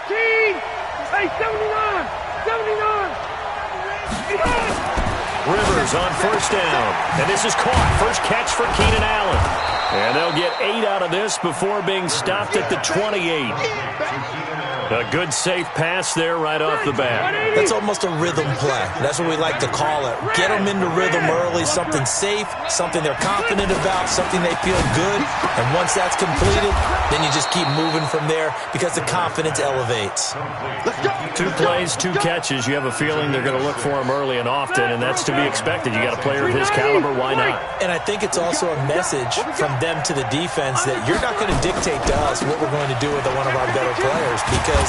Hey, 79! 79! Rivers on first down. And this is caught. First catch for Keenan Allen. And they'll get 8 out of this before being stopped at the 28. A good safe pass there right off the bat. That's almost a rhythm play. That's what we like to call it. Get them into rhythm early, something safe, something they're confident about, something they feel good. And once that's completed, then you just keep moving from there because the confidence elevates. 2 plays, 2 catches. You have a feeling they're going to look for him early and often, and that's to be expected. You got a player of his caliber, why not? And I think it's also a message from them to the defense that you're not going to dictate to us what we're going to do with one of our better players, because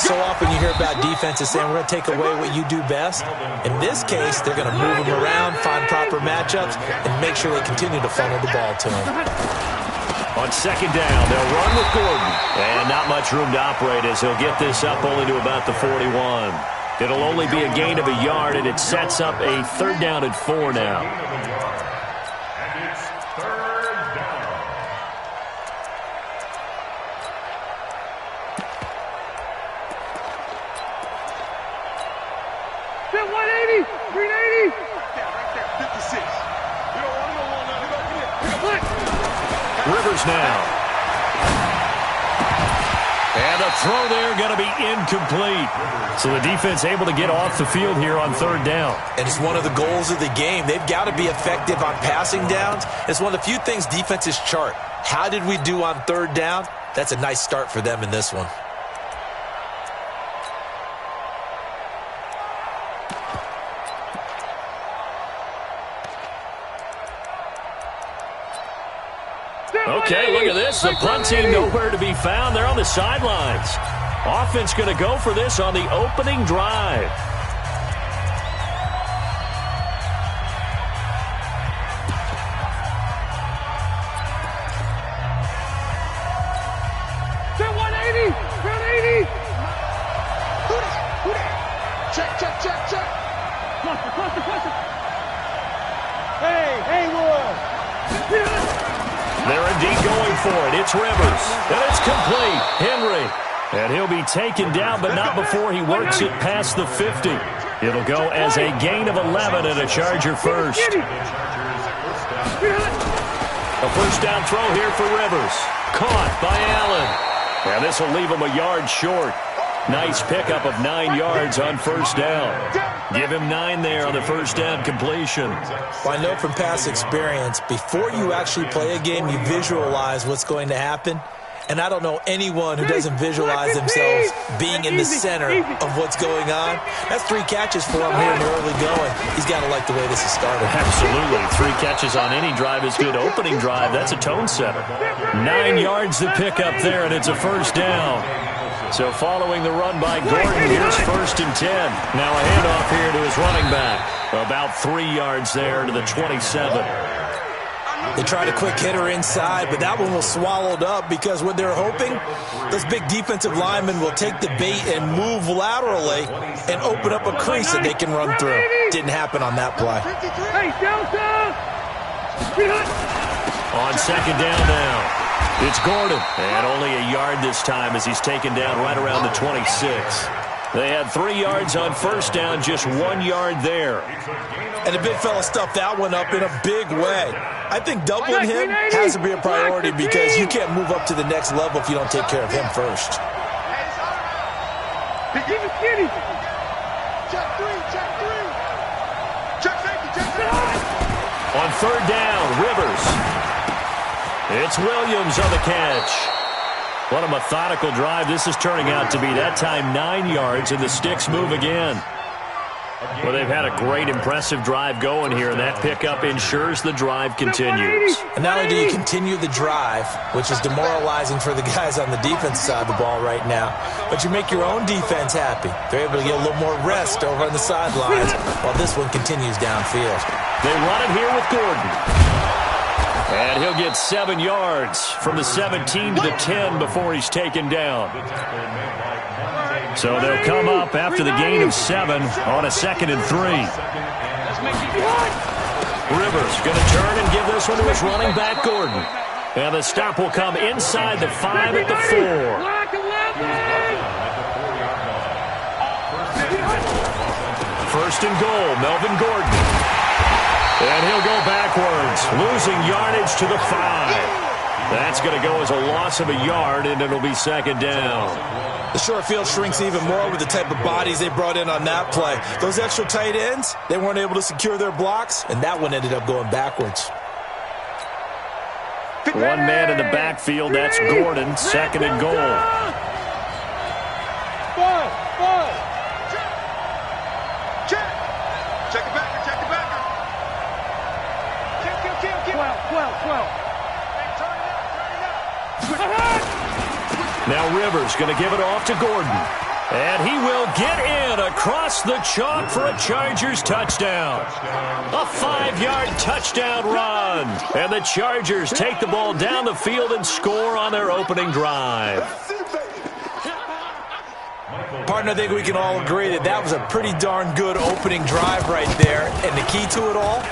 so often you hear about defenses saying we're going to take away what you do best. In this case, they're going to move them around, find proper matchups, and make sure they continue to funnel the ball to him. On second down, they'll run with Gordon. And not much room to operate as he'll get this up only to about the 41. It'll only be a gain of a yard, and it sets up a 3rd down and 4 now. Rivers now. And a throw there going to be incomplete. So the defense able to get off the field here on 3rd down. And it's one of the goals of the game. They've got to be effective on passing downs. It's one of the few things defenses chart. How did we do on 3rd down? That's a nice start for them in this one. Okay, look at this. The punt team nowhere to be found. They're on the sidelines. Offense going to go for this on the opening drive. They're indeed going for it. It's Rivers. And it's complete. Henry. And he'll be taken down, but not before he works it past the 50. It'll go as a gain of 11 and a Charger first. A first down throw here for Rivers. Caught by Allen. And this will leave him a yard short. Nice pickup of 9 yards on first down. Give him 9 there on the first down completion. Well, I know from past experience, before you actually play a game, you visualize what's going to happen. And I don't know anyone who doesn't visualize themselves being in the center of what's going on. That's 3 catches for him here in the early going. He's got to like the way this is started. Absolutely. 3 catches on any drive is good. Opening drive, that's a tone setter. 9 yards to pick up there, and it's a first down. So following the run by Gordon, here's 1st and 10. Now a handoff here to his running back. About 3 yards there to the 27. They tried a quick hitter inside, but that one was swallowed up because what they're hoping, those big defensive linemen will take the bait and move laterally and open up a crease that they can run through. Didn't happen on that play. On second down now. It's Gordon, and only a yard this time as he's taken down right around the 26. They had 3 yards on first down, just 1 yard there. And the big fella stuffed that one up in a big way. I think doubling him has to be a priority because you can't move up to the next level if you don't take care of him first. On 3rd down, Rivers. It's Williams on the catch. What a methodical drive this is turning out to be. That time 9 yards, and the sticks move again. Well, they've had a great, impressive drive going here, and that pickup ensures the drive continues. And not only do you continue the drive, which is demoralizing for the guys on the defense side of the ball right now, but you make your own defense happy. They're able to get a little more rest over on the sidelines while this one continues downfield. They run it here with Gordon. And he'll get 7 yards from the 17 to the 10 before he's taken down. So they'll come up after the gain of 7 on a 2nd and 3. Rivers going to turn and give this one to his running back, Gordon. And the stop will come inside the 5 at the 4. First and goal, Melvin Gordon. And he'll go backwards, losing yardage to the 5. That's going to go as a loss of a yard, and it'll be second down. The short field shrinks even more with the type of bodies they brought in on that play. Those extra tight ends, they weren't able to secure their blocks, and that one ended up going backwards. One man in the backfield, that's Gordon, second and goal. Check it back, check it back. Well. Now Rivers going to give it off to Gordon. And he will get in across the chalk for a Chargers touchdown. A 5-yard touchdown run. And the Chargers take the ball down the field and score on their opening drive. Partner, I think we can all agree that that was a pretty darn good opening drive right there. And the key to it all,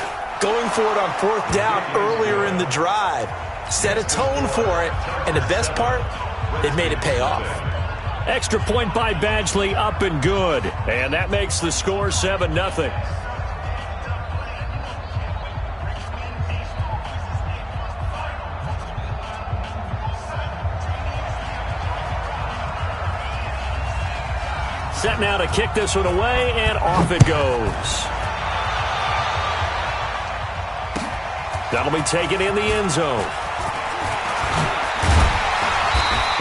going for it on fourth down earlier in the drive. Set a tone for it. And the best part, it made it pay off. Extra point by Badgley, up and good. And that makes the score 7-0. Set now to kick this one away, and off it goes. That'll be taken in the end zone.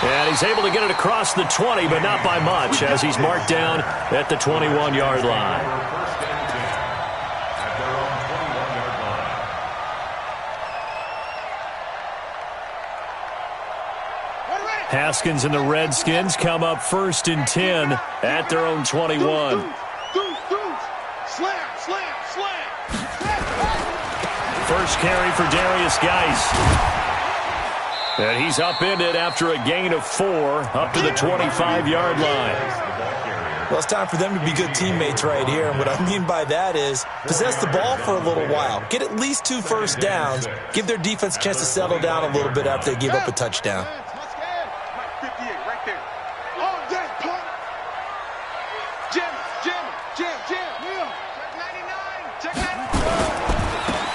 And he's able to get it across the 20, but not by much, as he's marked down at the 21-yard line. Haskins and the Redskins come up first and 10 at their own 21. First carry for Darius Geis. And he's upended after a gain of 4 up to the 25-yard line. Well, it's time for them to be good teammates right here. And what I mean by that is possess the ball for a little while. Get at least 2 first downs. Give their defense a chance to settle down a little bit after they give up a touchdown.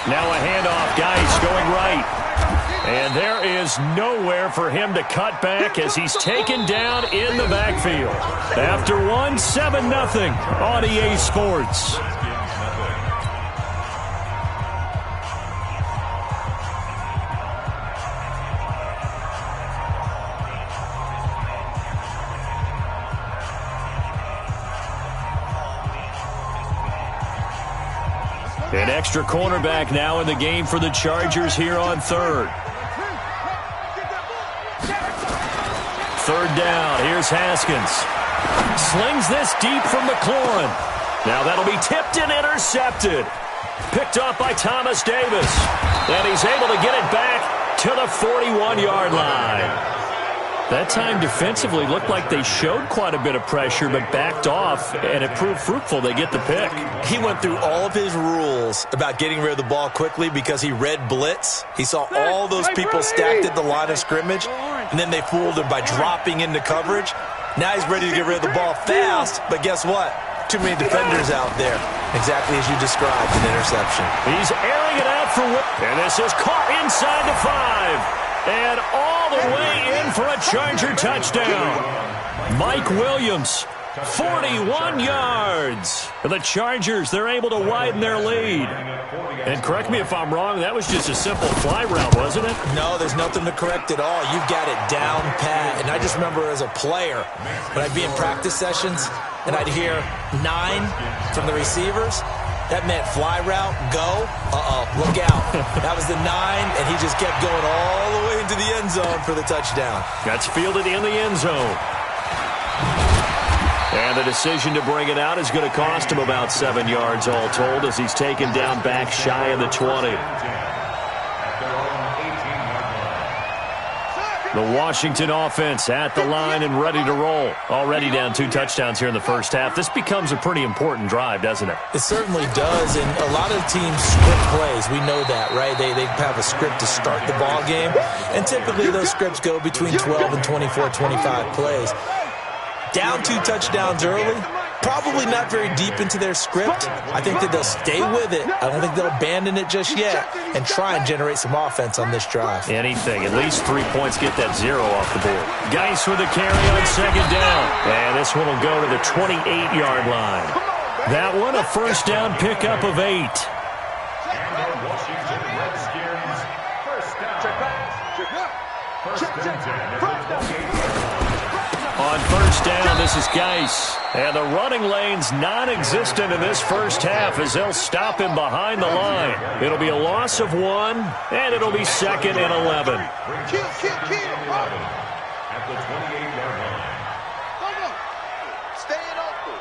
Now a handoff, Geis going right. And there is nowhere for him to cut back as he's taken down in the backfield. After one, 7-0 on EA Sports. An extra cornerback now in the game for the Chargers here on third. Third down, here's Haskins. Slings this deep from McLaurin. Now that'll be tipped and intercepted. Picked off by Thomas Davis. And he's able to get it back to the 41-yard line. That time defensively looked like they showed quite a bit of pressure but backed off, and it proved fruitful. They get the pick. He went through all of his rules about getting rid of the ball quickly because he read blitz. He saw all those people stacked at the line of scrimmage, and then they fooled him by dropping into coverage. Now he's ready to get rid of the ball fast, but guess what? Too many defenders out there. Exactly as you described, an interception. He's airing it out for Whip, and this is caught inside the 5. And all the way in for a Charger touchdown. Mike Williams, 41 yards. And the Chargers, they're able to widen their lead. And correct me if I'm wrong, that was just a simple fly route, wasn't it? No, there's nothing to correct at all. You've got it down pat. And I just remember as a player, when I'd be in practice sessions, and I'd hear 9 from the receivers, that meant fly route, go, look out. That was the 9, and he just kept going all the way into the end zone for the touchdown. That's fielded in the end zone. And the decision to bring it out is going to cost him about 7 yards all told as he's taken down back shy of the 20. The Washington offense at the line and ready to roll. Already down 2 touchdowns here in the first half. This becomes a pretty important drive, doesn't it? It certainly does, and a lot of teams script plays. We know that, right? They have a script to start the ball game, and typically those scripts go between 12 and 24, 25 plays. Down 2 touchdowns early, Probably not very deep into their script. I think that they'll stay with it. I don't think they'll abandon it just yet and try and generate some offense on this drive. Anything. At least 3 points. Get that 0 off the board. Geis with a carry on second down. And this one will go to the 28-yard line. That one a first down pickup of 8. On first down, this is Geis. And the running lane's non-existent in this first half as they'll stop him behind the line. It'll be a loss of 1, and it'll be 2nd and 11. At the 28-yard line. Come on. Stay open.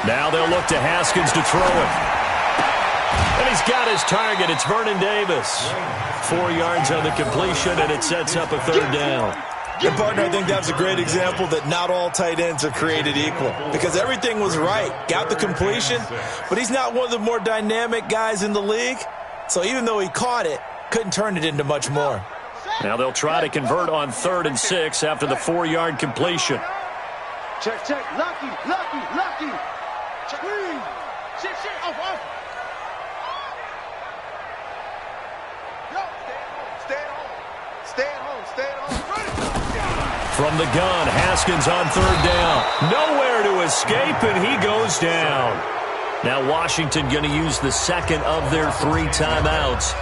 Now they'll look to Haskins to throw it. And he's got his target. It's Vernon Davis. 4 yards on the completion, and it sets up a third down. And, partner, I think that's a great example that not all tight ends are created equal because everything was right. Got the completion, but he's not one of the more dynamic guys in the league. So even though he caught it, couldn't turn it into much more. Now they'll try to convert on 3rd and 6 after the 4-yard completion. Check. Lucky. Check. Shit. Off. Stay at home. From the gun, Haskins on 3rd down. Nowhere to escape, and he goes down. Now Washington going to use the second of their 3 timeouts.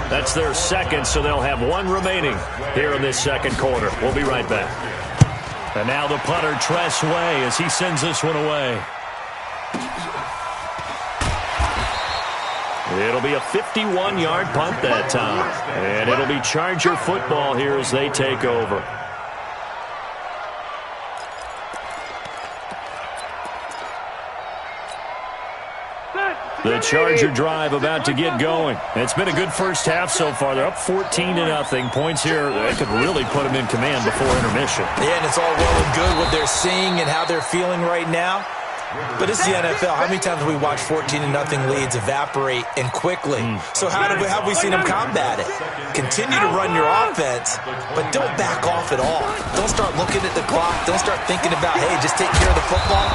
That's their second, so they'll have 1 remaining here in this second quarter. We'll be right back. And now the punter, Tress Way, as he sends this one away. It'll be a 51-yard punt that time. And it'll be Charger football here as they take over. The Charger drive about to get going. It's been a good first half so far. They're up 14-0. Points here that could really put them in command before intermission. Yeah, and it's all well and good what they're seeing and how they're feeling right now. But it's the NFL. How many times have we watched 14-0 leads evaporate and quickly? So how have we seen them combat it? Continue to run your offense, but don't back off at all. Don't start looking at the clock. Don't start thinking about, hey, just take care of the football.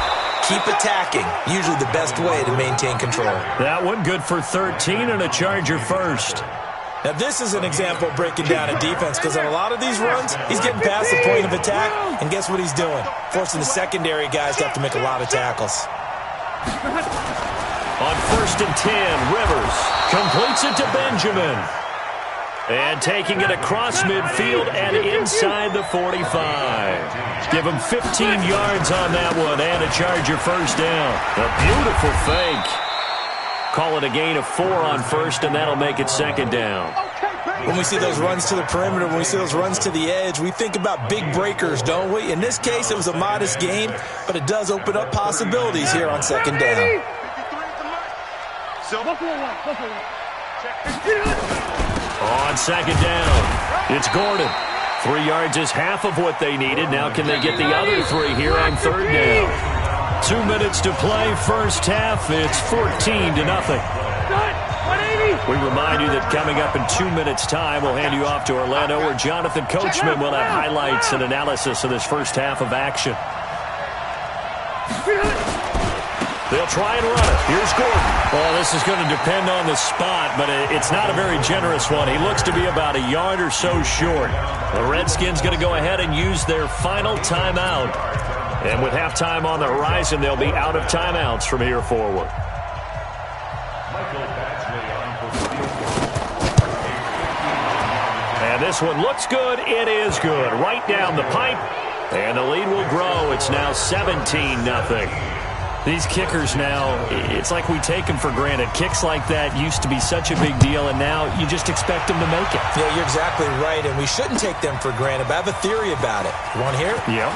Keep attacking. Usually the best way to maintain control. That one good for 13 and a Charger first. Now, this is an example of breaking down a defense because on a lot of these runs, he's getting past the point of attack, and guess what he's doing? Forcing the secondary guys to have to make a lot of tackles. On 1st and 10, Rivers completes it to Benjamin. And taking it across midfield and inside the 45. Give him 15 yards on that one and a Charger first down. A beautiful fake. Call it a gain of 4 on 1st, and that'll make it 2nd down. When we see those runs to the perimeter, when we see those runs to the edge, we think about big breakers, don't we? In this case, it was a modest gain, but it does open up possibilities here on 2nd down. On 2nd down, it's Gordon. 3 yards is half of what they needed. Now can they get the other 3 here on 3rd down? 2 minutes to play, first half. It's 14-0. We remind you that coming up in 2 minutes' time, we'll hand you off to Orlando, where Jonathan Coachman will have highlights and analysis of this first half of action. They'll try and run it. Here's Gordon. Well, this is going to depend on the spot, but it's not a very generous one. He looks to be about a yard or so short. The Redskins going to go ahead and use their final timeout. And with halftime on the horizon, they'll be out of timeouts from here forward. And this one looks good. It is good. Right down the pipe. And the lead will grow. It's now 17-0. These kickers now, it's like we take them for granted. Kicks like that used to be such a big deal, and now you just expect them to make it. Yeah, you're exactly right, and we shouldn't take them for granted, but I have a theory about it. You want to hear it? Yeah.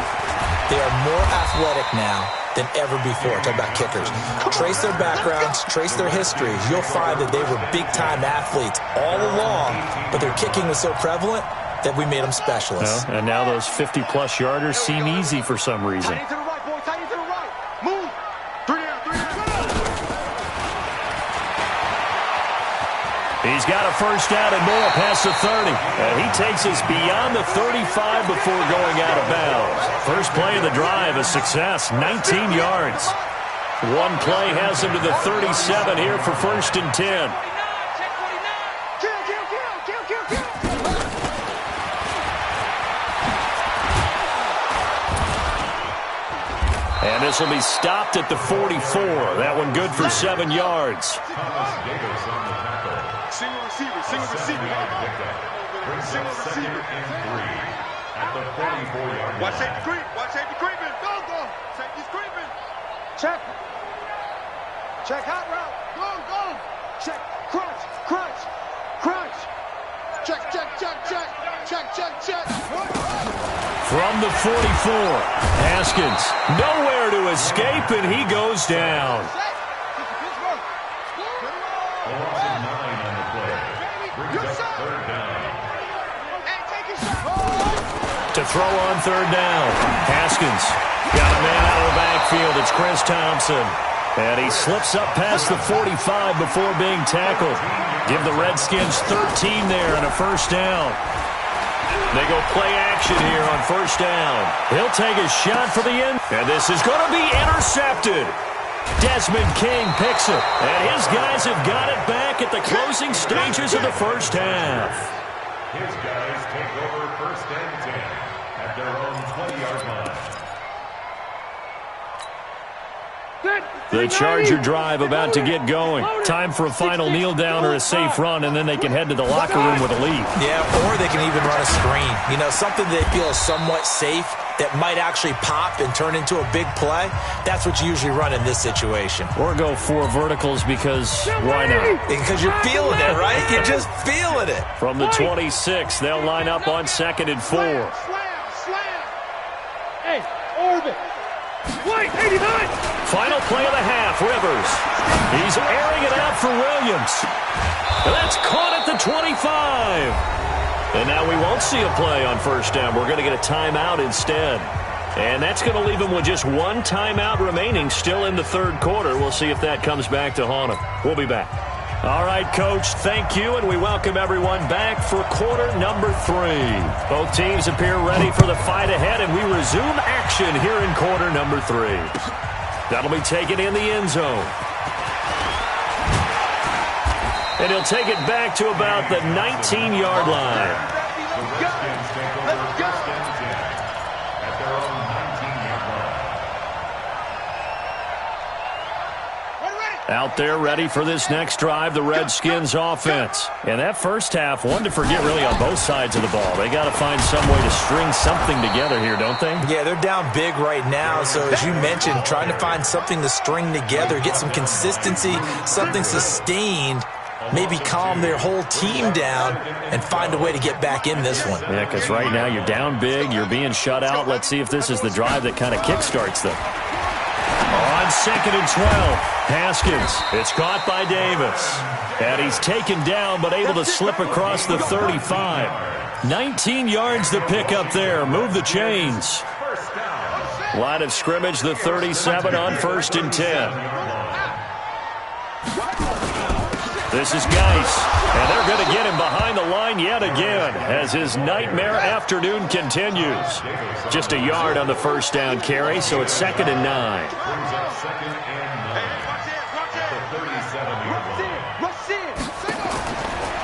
They are more athletic now than ever before. Talk about kickers. Trace their backgrounds, trace their histories. You'll find that they were big-time athletes all along, but their kicking was so prevalent that we made them specialists. And now those 50-plus yarders seem easy for some reason. He's got a first down and more past the 30. And he takes us beyond the 35 before going out of bounds. First play of the drive, a success, 19 yards. One play has him to the 37 here for 1st and 10. And this will be stopped at the 44. That one good for 7 yards. Single receiver, single receiver. Single receiver. At the 44-yard line. Watch safety creep. Watch safety creeping. Go, go. Safety's creeping. Check. Check hot route. Go, go. Check. Crunch, crunch, crunch. Check, check, check, check. Check, check, check. From the 44, Haskins nowhere to escape, and he goes down. To throw on 3rd down, Haskins got a man out of the backfield. It's Chris Thompson. And he slips up past the 45 before being tackled. Give the Redskins 13 there and a first down. They go play action here on 1st down. He'll take a shot for the end. And this is going to be intercepted. Desmond King picks it. And his guys have got it back at the closing stages of the first half. His guys take over 1st and 10 at their own 20-yard line. The Charger drive about to get going. Time for a final kneel down or a safe run, and then they can head to the locker room with a lead. Yeah, or they can even run a screen. You know, something they feel is somewhat safe that might actually pop and turn into a big play. That's what you usually run in this situation. Or go 4 verticals because why not? Because you're feeling it, right? You're just feeling it. From the 26, they'll line up on 2nd and 4. Slam, slam. Hey, orbit. White, 89. Final play of the half, Rivers. He's airing it out for Williams. And that's caught at the 25. And now we won't see a play on 1st down. We're going to get a timeout instead. And that's going to leave him with just 1 timeout remaining still in the 3rd quarter. We'll see if that comes back to haunt him. We'll be back. All right, Coach, thank you, and we welcome everyone back for quarter number 3. Both teams appear ready for the fight ahead, and we resume action here in quarter number 3. That'll be taken in the end zone. And he'll take it back to about the 19-yard line. Let's go. At their own 19-yard line. Out there ready for this next drive, the Redskins offense. And that first half, one to forget really on both sides of the ball. They got to find some way to string something together here, don't they? Yeah, they're down big right now. So as you mentioned, trying to find something to string together, get some consistency, something sustained, maybe calm their whole team down and find a way to get back in this one. Yeah, because right now you're down big, you're being shut out. Let's see if this is the drive that kind of kickstarts them. On 2nd and 12, Haskins. It's caught by Davis. And he's taken down but able to slip across the 35. 19 yards to pick up there. Move the chains. Line of scrimmage, the 37 on 1st and 10. This is Geis, and they're going to get him behind the line yet again as his nightmare afternoon continues. Just a yard on the first down carry, so it's 2nd and 9.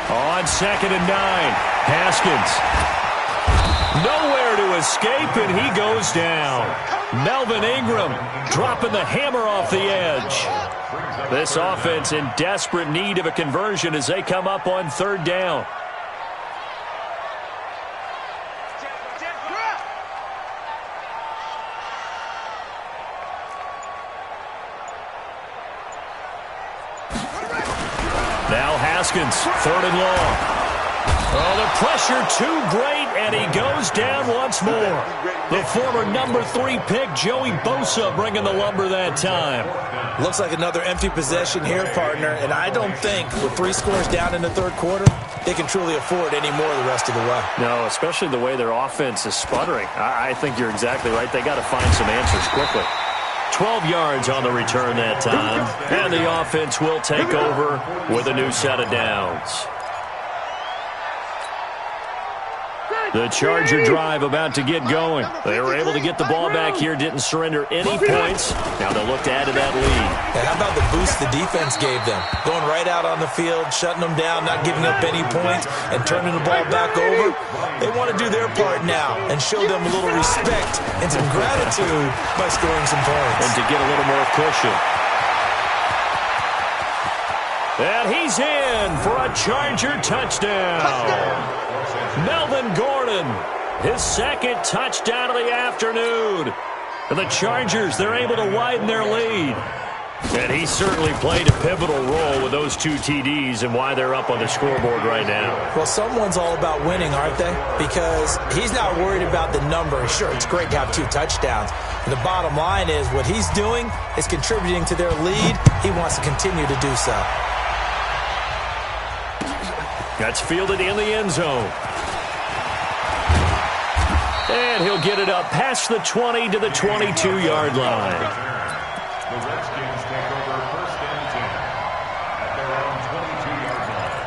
On 2nd and 9, Haskins. Nowhere to escape, and he goes down. Melvin Ingram dropping the hammer off the edge. This offense in desperate need of a conversion as they come up on 3rd down. Now Haskins, 3rd and long. Oh, the pressure too great, and he goes down once more. The former number 3 pick, Joey Bosa, bringing the lumber that time. Looks like another empty possession here, partner, and I don't think with 3 scores down in the 3rd quarter, they can truly afford any more the rest of the way. No, especially the way their offense is sputtering. I think you're exactly right. They got to find some answers quickly. 12 yards on the return that time. And the offense will take over with a new set of downs. The Charger drive about to get going. They were able to get the ball back here, didn't surrender any points. Now they'll look to add to that lead. And how about the boost the defense gave them? Going right out on the field, shutting them down, not giving up any points, and turning the ball back over. They want to do their part now and show them a little respect and some gratitude by scoring some points. And to get a little more cushion. And he's in for a Charger touchdown. Melvin Gordon, his second touchdown of the afternoon. For the Chargers, they're able to widen their lead. And he certainly played a pivotal role with those 2 TDs and why they're up on the scoreboard right now. Well, someone's all about winning, aren't they? Because he's not worried about the number. Sure, it's great to have 2 touchdowns. And the bottom line is what he's doing is contributing to their lead. He wants to continue to do so. That's fielded in the end zone. And he'll get it up past the 20 to the 22-yard line. The Redskins take over first and 10 at their own 22-yard line.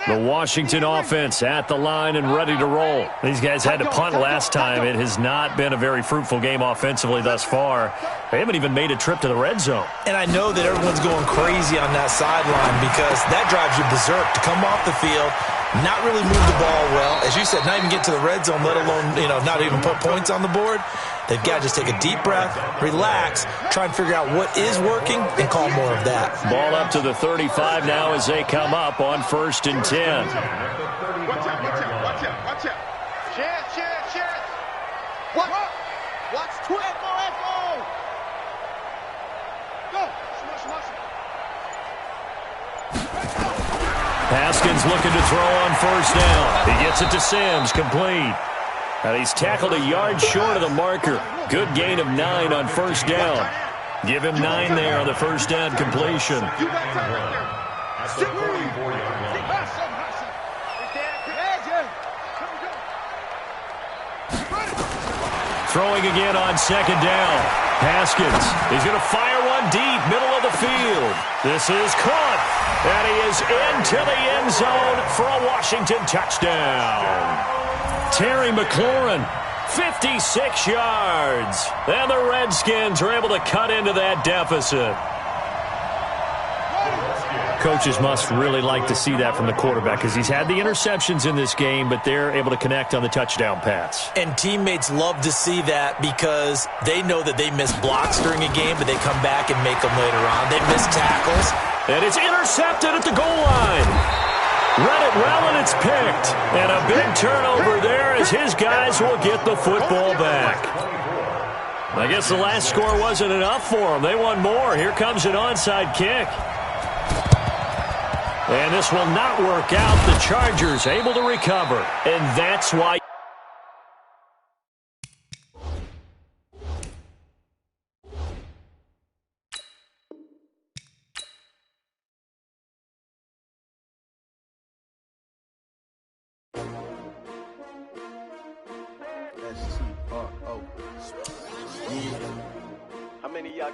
The Washington offense at the line and ready to roll. These guys had to punt last time. It has not been a very fruitful game offensively thus far. They haven't even made a trip to the red zone. And I know that everyone's going crazy on that sideline because that drives you berserk to come off the field, not really move the ball well. As you said, not even get to the red zone, let alone, not even put points on the board. They've got to just take a deep breath, relax, try and figure out what is working, and call more of that. Ball up to the 35 now as they come up on 1st and 10. Watch out. Chance. Watch 12. Go. Haskins looking to throw on 1st down. He gets it to Sims, complete. And he's tackled a yard short of the marker. Good gain of 9 on 1st down. Give him 9 there on the 1st down completion. At the 44-yard line. Throwing again on 2nd down. Haskins, he's going to fire one deep, middle of the field. This is caught, and he is into the end zone for a Washington touchdown. Terry McLaurin, 56 yards. And the Redskins are able to cut into that deficit. Coaches must really like to see that from the quarterback because he's had the interceptions in this game, but they're able to connect on the touchdown pass. And teammates love to see that because they know that they miss blocks during a game, but they come back and make them later on. They miss tackles. And it's intercepted at the goal line. Run it well, and it's picked. And a big turnover there as his guys will get the football back. I guess the last score wasn't enough for them. They want more. Here comes an onside kick. And this will not work out. The Chargers able to recover. And that's why. How many y'all